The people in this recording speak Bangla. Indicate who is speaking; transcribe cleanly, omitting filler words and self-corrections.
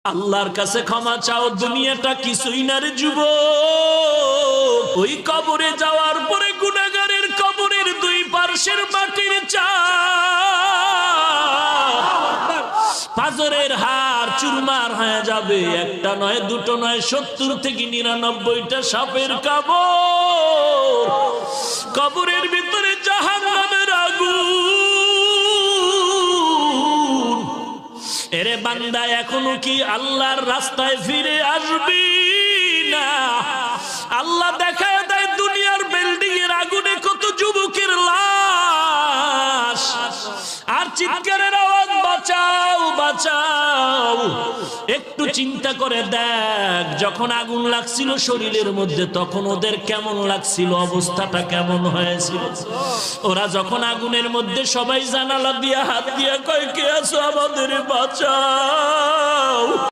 Speaker 1: আল্লাহর কাছে ক্ষমা চাও, দুনিয়াটা কিছুই না রে যুবক। ওই কবরে যাওয়ার পরে গুনাহগারের কবরের দুই পার্শ্বের মাটির চাপ পাজরের হাড় চুরমার হয়ে যাবে। একটা নয়, দুটো নয়, 70 থেকে 99টা সাপের কামড়। কবরের ভিতরে জাহান্নামের আগুন। এরে বান্দা, এখনো কি আল্লাহর রাস্তায় ফিরে আসবি না? আল্লাহ দেখায় দেয় দুনিয়ার বিল্ডিং এর আগুনে কত যুবকের লাশ, আর চিৎকারের আওয়াজ, বাঁচাও বাঁচাও। একটু চিন্তা করে দেখ, যখন আগুন লাগছিল শরীরের মধ্যে তখন ওদের কেমন লাগছিল, অবস্থাটা কেমন হয়েছিল। ওরা যখন আগুনের মধ্যে সবাই জানালা দিয়া হাত দিয়া কয়, কে আছো, আমাদের বাঁচাও।